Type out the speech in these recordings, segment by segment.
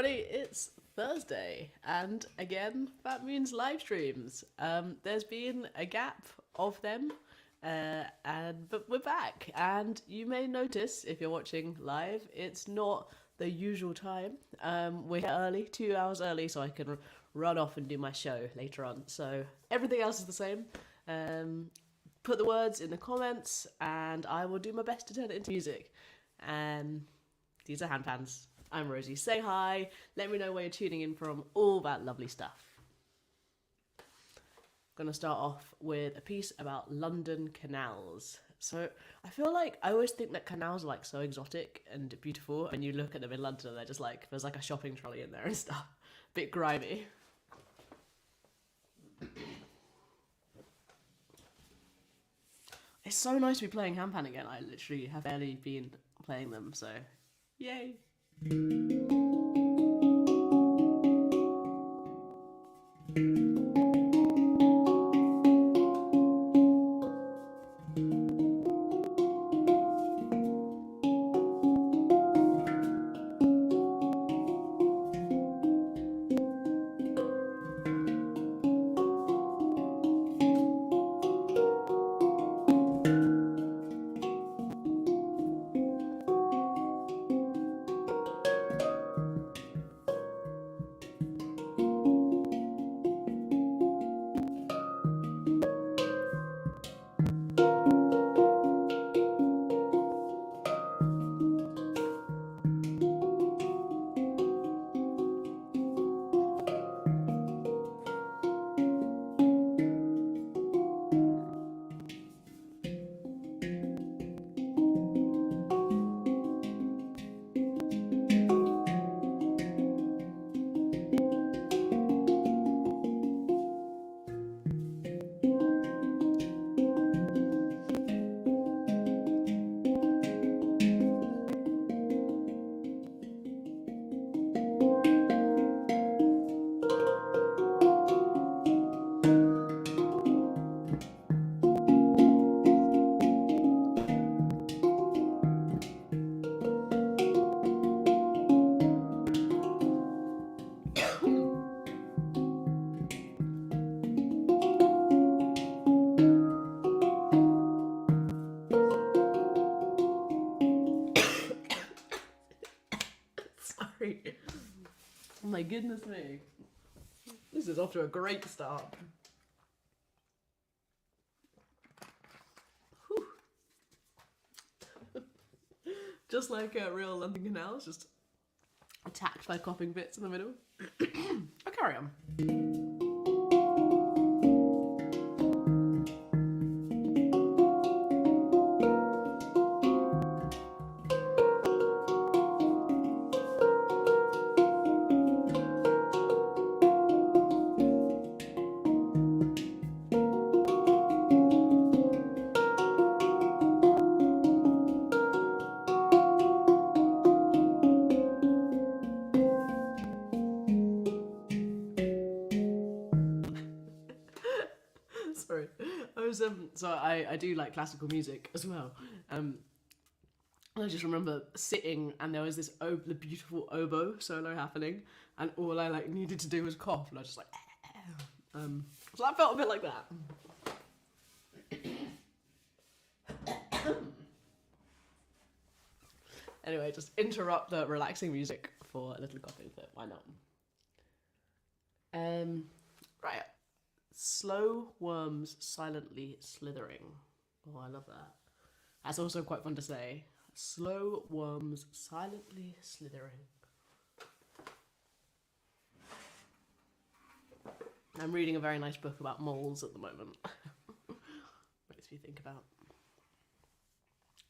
everybody, it's Thursday, and again, that means live streams. There's been a gap of them, but we're back, and you may notice, if you're watching live, it's not the usual time. We're here early, 2 hours early, so I can run off and do my show later on. So everything else is the same. Put the words in the comments, and I will do my best to turn it into music. These are Handpans. I'm Rosie. Say hi. Let me know where you're tuning in from. All that lovely stuff. I'm going to start off with a piece about London canals. So I feel like I always think that canals are like so exotic and beautiful. When you look at them in London, they're just like, there's like a shopping trolley in there and stuff. A bit grimy. It's so nice to be playing Handpan again. I literally have barely been playing them, so yay. Sorry. Oh my goodness me. This is off to a great start. Whew. Just like a real London canal, it's just attacked by coughing bits in the middle. I'll carry on. Sorry, so I do like classical music as well. I just remember sitting and there was this the beautiful oboe solo happening, and all I like needed to do was cough, and I was just like, so I felt a bit like that. Anyway, just interrupt the relaxing music for a little coughing fit. Why not? Right. Slow worms silently slithering. Oh, I love that. That's also quite fun to say. Slow worms silently slithering. I'm reading a very nice book about moles at the moment. Makes me think about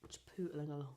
just pootling along.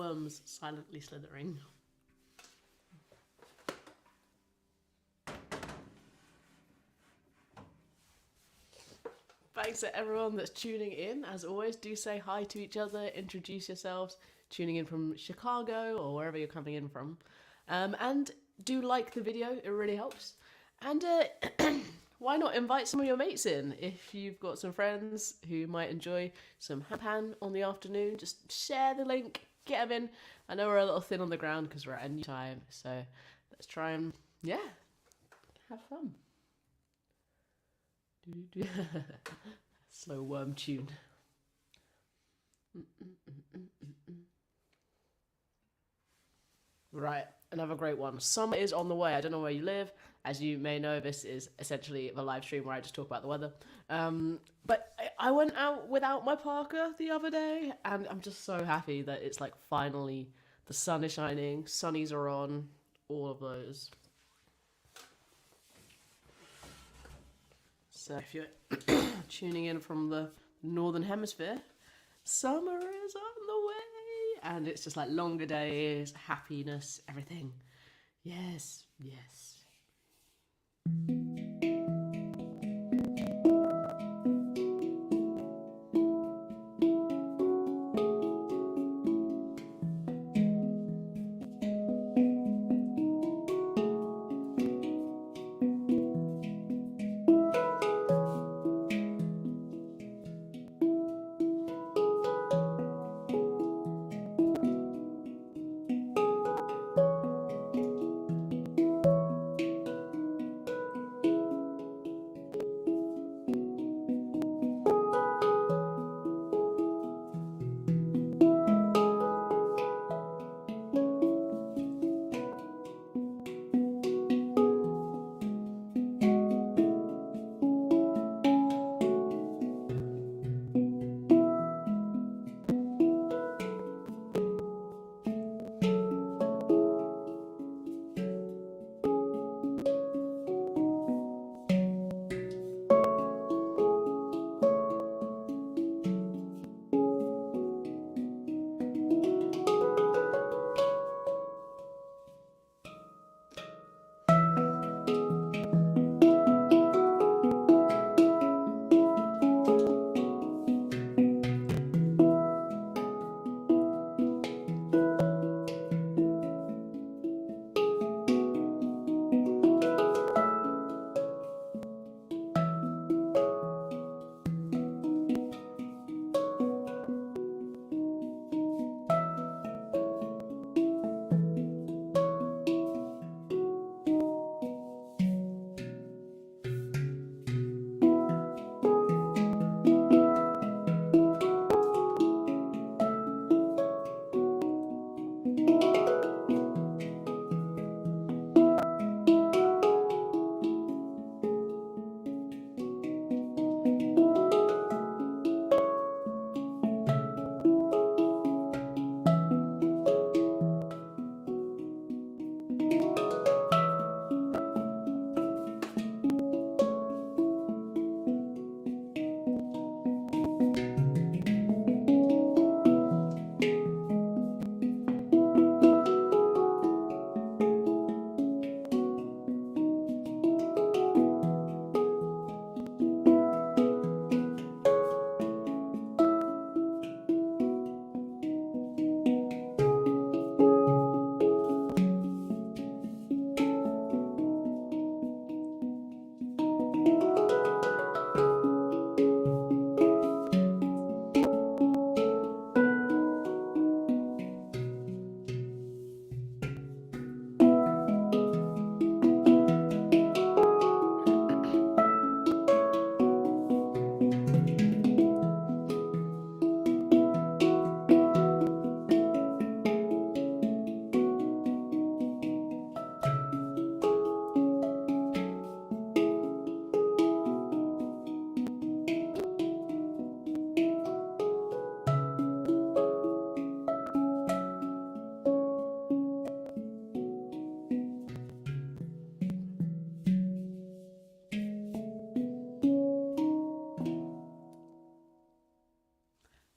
worms silently slithering. Thanks to everyone that's tuning in. As always, do say hi to each other, introduce yourselves, tuning in from Chicago or wherever you're coming in from. And do like the video, it really helps. And why not invite some of your mates in? If you've got some friends who might enjoy some Handpan on the afternoon, just share the link, get them in. I know we're a little thin on the ground because we're at a new time, so let's try and, yeah, have fun. Slow worm tune. Right, another great one. Summer is on the way. I don't know where you live. As you may know, this is essentially the live stream where I just talk about the weather. But I went out without my parka the other day, and I'm just so happy that it's like finally the sun is shining, sunnies are on, all of those. So if you're tuning in from the northern hemisphere, summer is on the way, and it's just like longer days, happiness, everything. Yes, yes.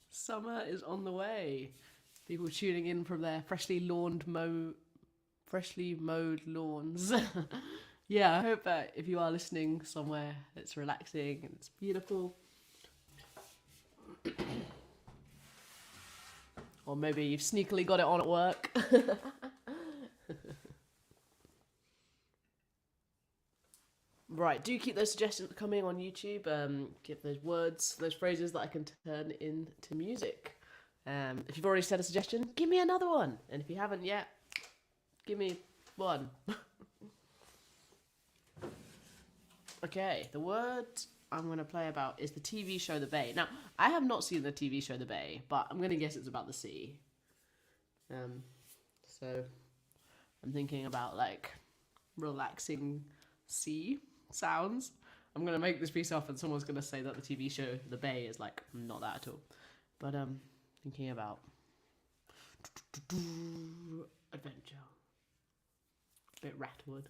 Summer is on the way. People tuning in from their freshly mowed lawns. Yeah, I hope that if you are listening somewhere it's relaxing and it's beautiful. Or maybe you've sneakily got it on at work. Right, do keep those suggestions coming on YouTube. Give those words, those phrases that I can turn into music. If you've already said a suggestion, give me another one. And if you haven't yet, give me one. Okay, the word I'm going to play about is the TV show The Bay. Now, I have not seen the TV show The Bay, but I'm going to guess it's about the sea. So I'm thinking about like relaxing sea sounds. I'm going to make this piece up and someone's going to say that the TV show The Bay is like not that at all. But thinking about adventure. A bit Ratwood.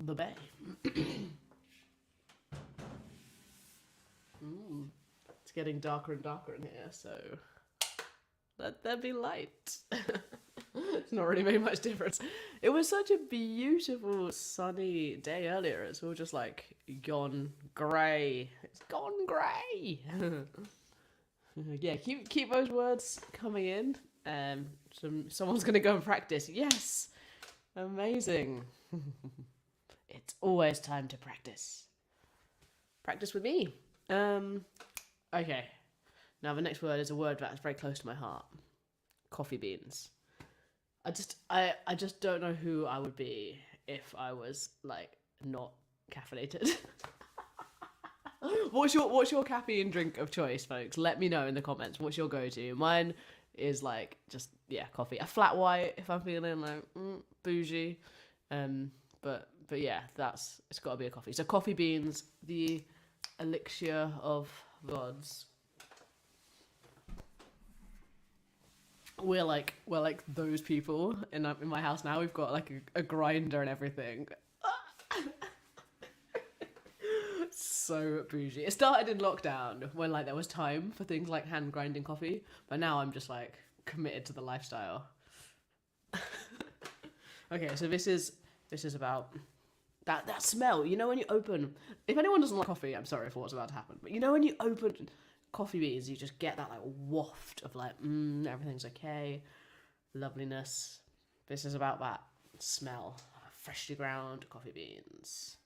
the bay. It's getting darker and darker in here, so let there be light. It's not really made much difference. It was such a beautiful sunny day earlier. It's all just like gone grey. It's gone grey. Yeah, keep those words coming in. Someone's gonna go and practice. Yes, amazing. It's always time to practice. Practice with me. Okay. Now the next word is a word that's very close to my heart. Coffee beans. I just don't know who I would be if I was like not caffeinated. What's your caffeine drink of choice, folks? Let me know in the comments. What's your go-to? Mine is like just coffee. A flat white if I'm feeling like bougie. But yeah, it's got to be a coffee. So coffee beans, the elixir of gods. We're like those people in my house now. We've got like a grinder and everything. So bougie. It started in lockdown when like there was time for things like hand grinding coffee, but now I'm just like committed to the lifestyle. Okay, so this is about that smell. You know when you open, if anyone doesn't like coffee, I'm sorry for what's about to happen, but you know when you open coffee beans, you just get that like waft of like everything's okay, loveliness. This is about that smell. Freshly ground coffee beans.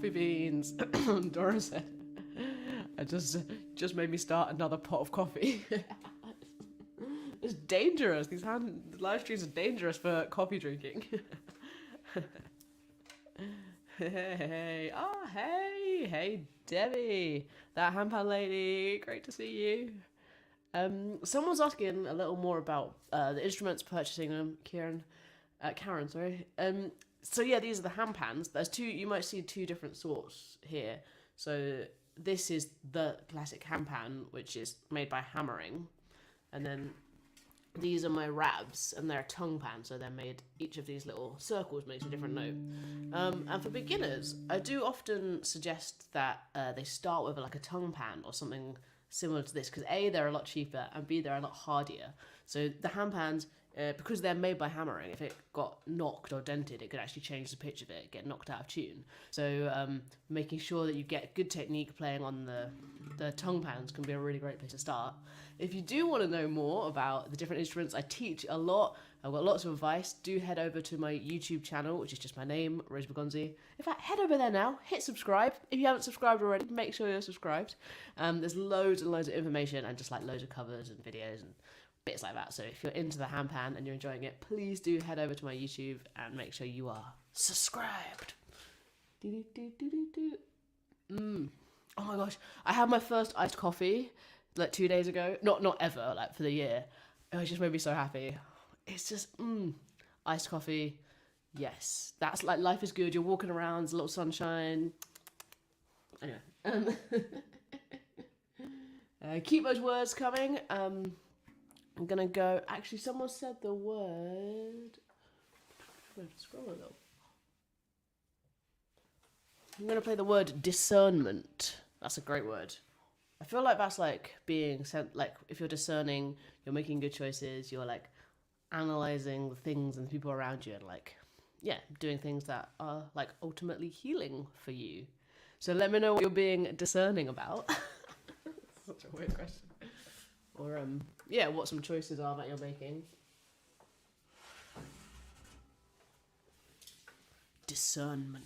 coffee beans. Dora said, "I just made me start another pot of coffee." It's dangerous. These live streams are dangerous for coffee drinking. Hey, oh hey, Debbie, that handpan lady. Great to see you. Someone's asking a little more about the instruments, purchasing them. Karen, sorry. So yeah, these are the handpans. There's two. You might see two different sorts here. So this is the classic handpan, which is made by hammering, and then these are my rabs, and they're tongue pan, so they're made. Each of these little circles makes a different note. And for beginners, I do often suggest that they start with like a tongue pan or something similar to this, because A, they're a lot cheaper, and B, they're a lot hardier. So the handpans, because they're made by hammering, if it got knocked or dented, it could actually change the pitch of it, get knocked out of tune. So making sure that you get good technique playing on the tongue pans can be a really great place to start. If you do want to know more about the different instruments, I teach a lot. I've got lots of advice. Do head over to my YouTube channel, which is just my name, Rose Bagonzi. In fact, head over there now, hit subscribe. If you haven't subscribed already, make sure you're subscribed. There's loads and loads of information and just like loads of covers and videos and bits like that. So if you're into the handpan and you're enjoying it, please do head over to my YouTube and make sure you are subscribed. Oh my gosh, I had my first iced coffee like 2 days ago. Not ever, like for the year. It just made me so happy. It's just iced coffee. Yes, that's like life is good. You're walking around, there's a little sunshine. Anyway, keep those words coming. I'm gonna go. Actually, someone said the word. I'm gonna scroll a little. I'm gonna play the word discernment. That's a great word. I feel like that's like being sent. Like if you're discerning, you're making good choices. You're like analyzing the things and the people around you, and like doing things that are like ultimately healing for you. So let me know what you're being discerning about. Such a weird question. Or what some choices are that you're making. Discernment.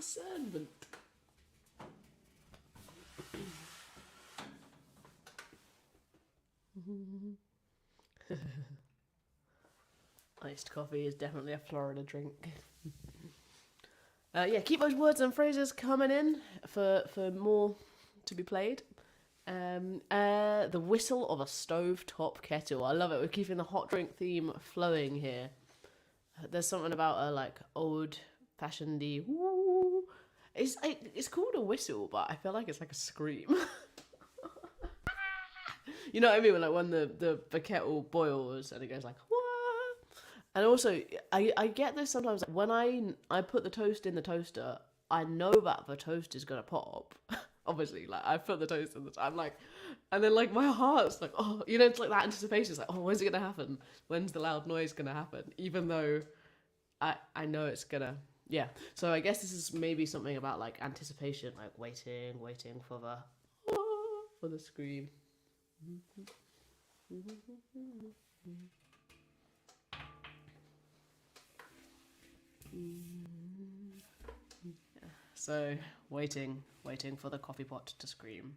discernment. Iced coffee is definitely a Florida drink. Yeah, keep those words and phrases coming in for more to be played. The whistle of a stove-top kettle. I love it. We're keeping the hot drink theme flowing here. There's something about a like old-fashioned-y woo. It's called a whistle, but I feel like it's like a scream. You know what I mean? Like when the kettle boils and it goes like wah. And also, I get this sometimes when I put the toast in the toaster. I know that the toast is gonna pop. Obviously, like I put the toast in the. I'm like, and then like my heart's like, oh, you know, it's like that anticipation. It's like, oh, when's it gonna happen? When's the loud noise gonna happen? Even though, I know it's gonna. Yeah. So I guess this is maybe something about like anticipation, like waiting for the scream. So, waiting for the coffee pot to scream.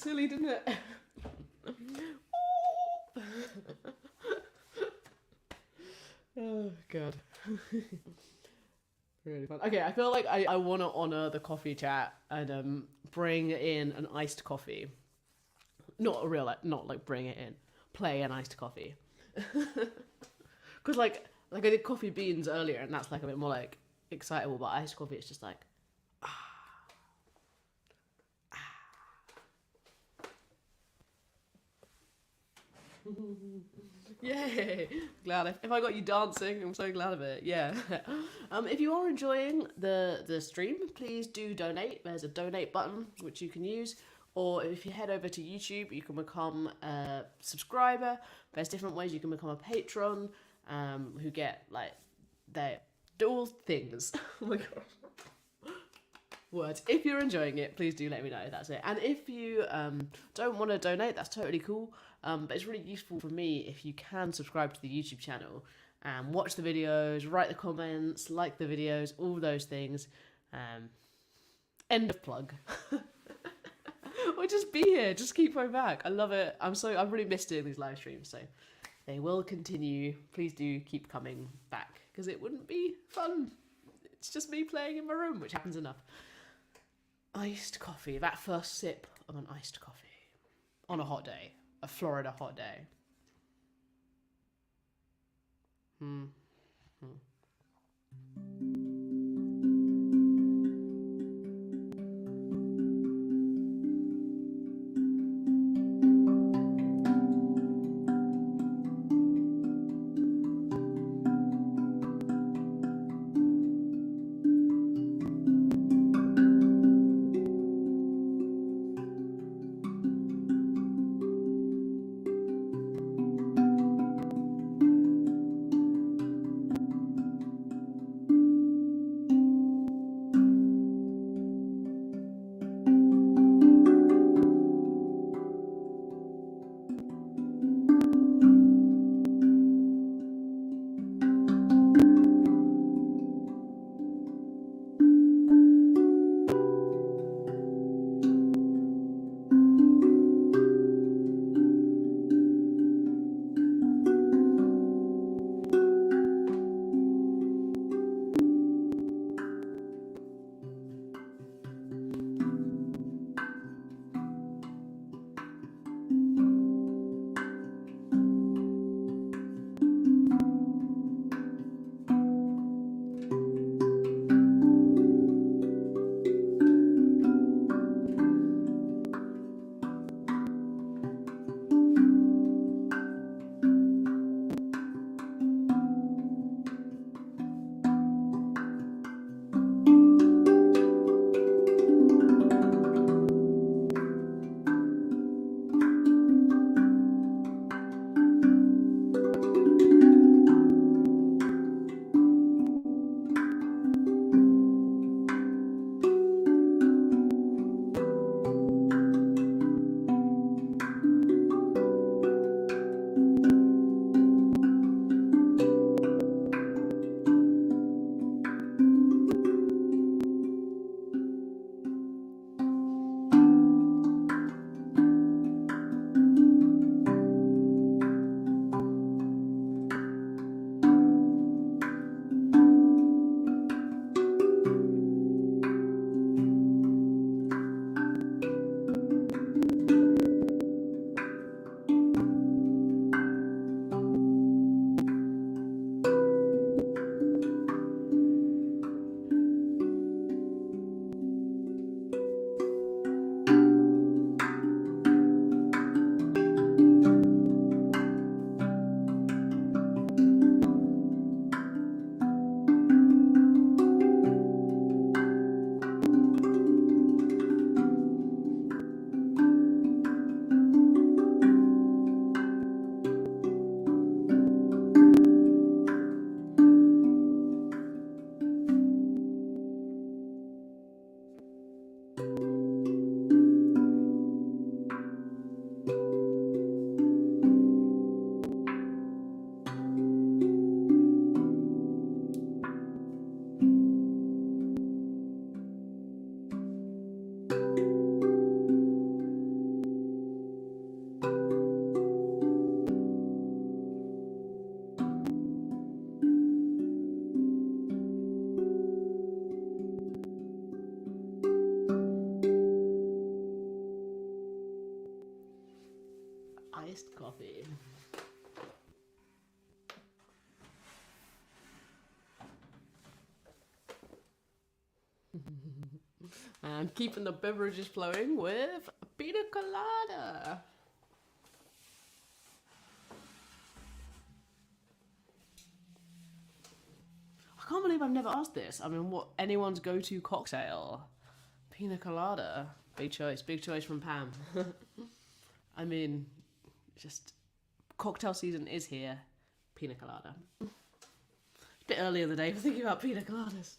silly, didn't it? Oh god. Really fun. Okay, I feel like I want to honor the coffee chat and bring in an iced coffee. Not a real, like, not like bring it in. Play an iced coffee. Because like I did coffee beans earlier, and that's like a bit more like excitable. But iced coffee, it's just like Yay! Glad if I got you dancing, I'm so glad of it. Yeah. If you are enjoying the stream, please do donate. There's a donate button which you can use, or if you head over to YouTube, you can become a subscriber. There's different ways you can become a patron. Who get like they do all things. Oh my god. Words. If you're enjoying it, please do let me know. That's it. And if you don't want to donate, that's totally cool. But it's really useful for me if you can subscribe to the YouTube channel and watch the videos, write the comments, like the videos, all those things. End of plug. Or just be here. Just keep going back. I love it. I've really missed doing these live streams, so they will continue. Please do keep coming back because it wouldn't be fun. It's just me playing in my room, which happens enough. Iced coffee. That first sip of an iced coffee on a hot day. A Florida hot day. iced coffee. And keeping the beverages flowing with pina colada. I can't believe I've never asked this. I mean, what anyone's go-to cocktail? Pina colada. Big choice from Pam. I mean, just cocktail season is here. Pina colada. It's a bit early in the day for thinking about pina coladas.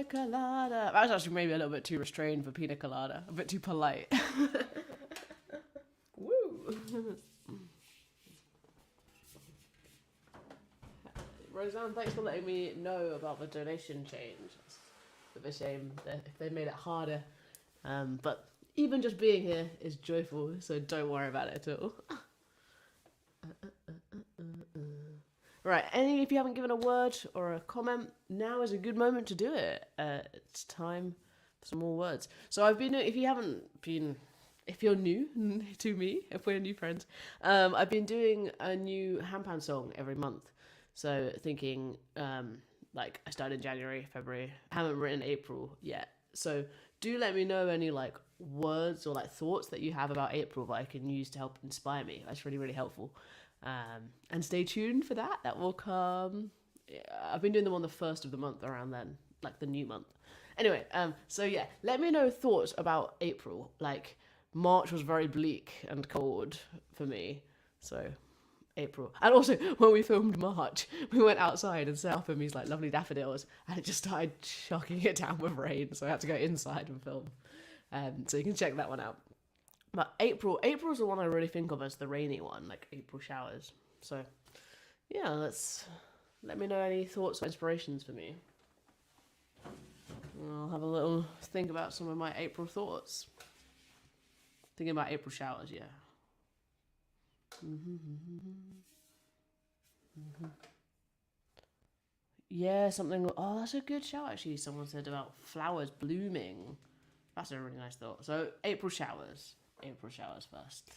pina colada. That was actually maybe a little bit too restrained for pina colada. A bit too polite. Woo! Roseanne, thanks for letting me know about the donation change. It's a bit of a shame if they made it harder. But even just being here is joyful, so don't worry about it at all. Right, if you haven't given a word or a comment, now is a good moment to do it. It's time for some more words. So if you're new to me, if we're new friends, I've been doing a new Handpan song every month. So thinking, like I started in January, February, haven't written April yet. So do let me know any like words or like thoughts that you have about April that I can use to help inspire me. That's really, really helpful. And stay tuned for that. That will come. I've been doing them on the 1st of the month around then, like the new month. Anyway, so yeah, let me know thoughts about April. Like March was very bleak and cold for me. So April. And also when we filmed March, we went outside and set up in these like lovely daffodils and it just started chucking it down with rain. So I had to go inside and film. So you can check that one out. But April's the one I really think of as the rainy one, like April showers. So, yeah, let me know any thoughts or inspirations for me. I'll have a little think about some of my April thoughts. Thinking about April showers, yeah. Yeah, something. Oh, that's a good shout actually. Someone said about flowers blooming. That's a really nice thought. So, April showers. April showers first.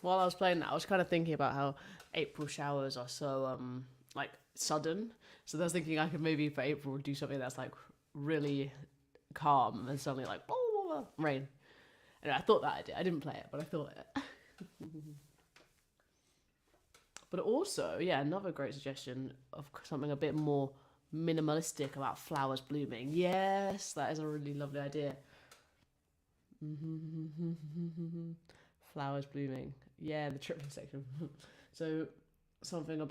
while I was playing that, I was kind of thinking about how April showers are so like sudden. So I was thinking I could maybe for April do something that's like really calm and suddenly like blah, blah, blah, rain. And I thought that I didn't play it, but I thought it. But also, yeah, another great suggestion of something a bit more minimalistic about flowers blooming. Yes, that is a really lovely idea. Flowers blooming. Yeah, the triplet section. So something a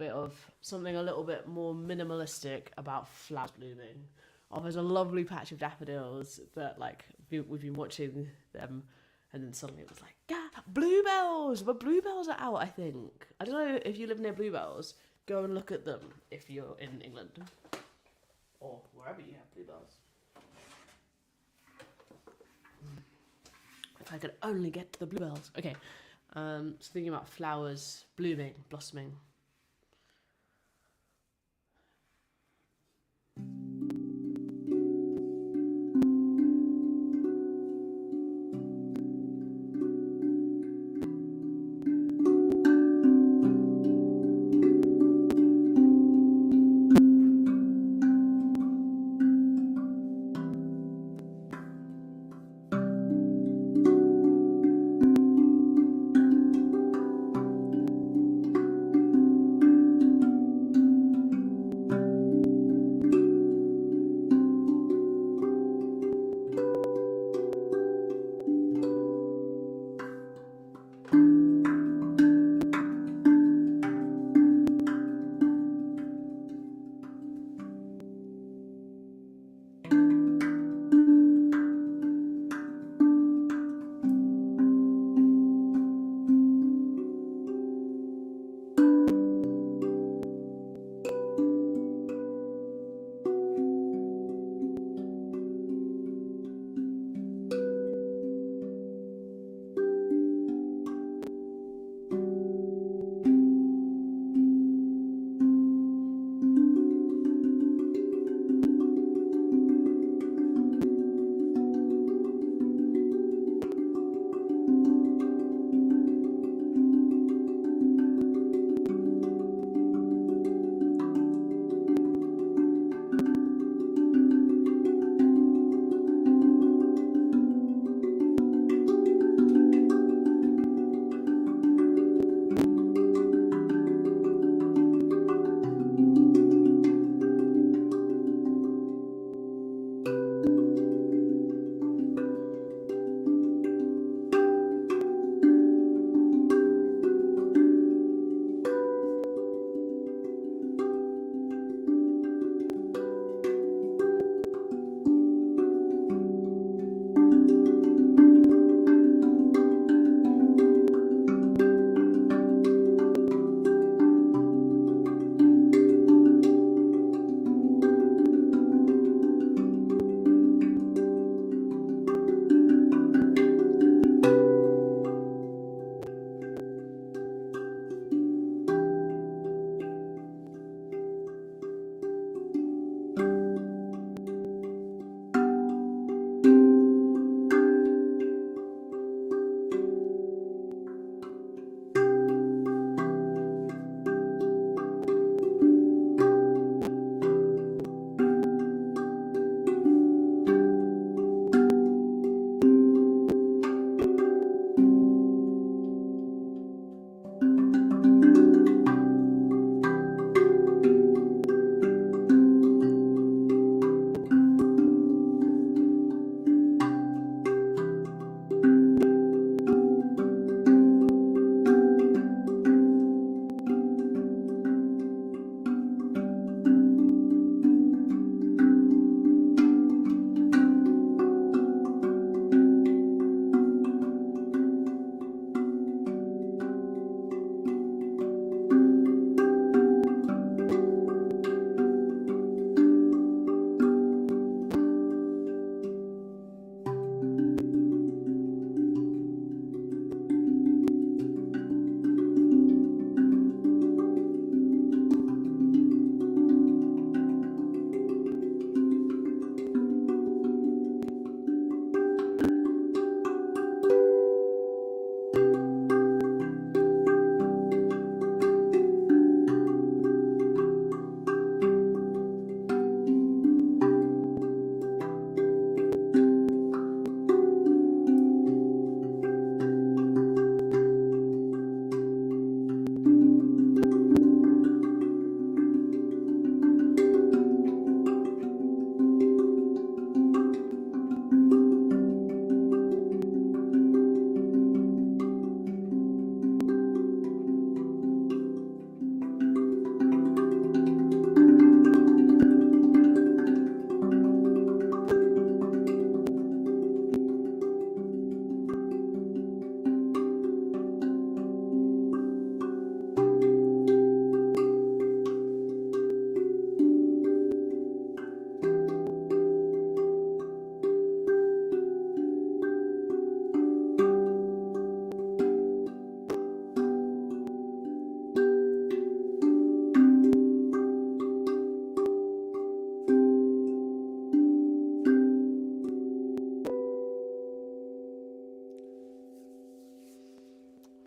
little bit more minimalistic about flowers blooming. Oh, there's a lovely patch of daffodils that like we've been watching them, and then suddenly it was like, yeah, bluebells. But bluebells are out, I think. I don't know if you live near bluebells. Go and look at them if you're in England or wherever you have bluebells. If I could only get to the bluebells. Okay, so thinking about flowers blooming, blossoming.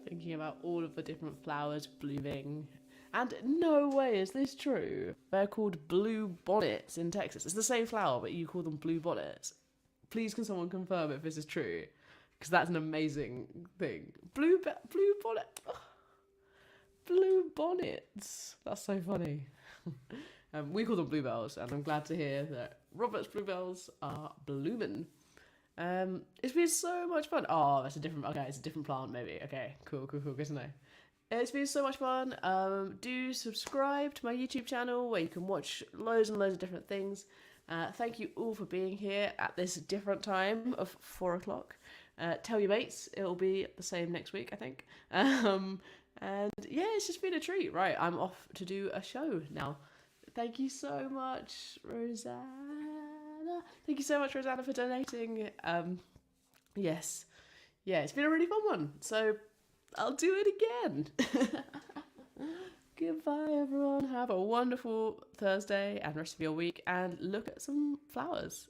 Thinking about all of the different flowers blooming. And no way is this true. They're called blue bonnets in Texas. It's the same flower, but you call them blue bonnets. Please can someone confirm if this is true? Because that's an amazing thing. Blue bonnet. Oh, blue bonnets. That's so funny. We call them bluebells, and I'm glad to hear that Robert's bluebells are blooming. It's been so much fun. Oh, that's a different. Okay, it's a different plant, maybe. Okay, cool. Good to know. It's been so much fun. Do subscribe to my YouTube channel where you can watch loads and loads of different things. Thank you all for being here at this different time of 4 o'clock. Tell your mates, it'll be the same next week, I think. And yeah, it's just been a treat. Right, I'm off to do a show now. Thank you so much, Rosanna. Thank you so much, Rosanna, for donating. Yes. Yeah, it's been a really fun one. So I'll do it again. Goodbye, everyone. Have a wonderful Thursday and rest of your week, and look at some flowers.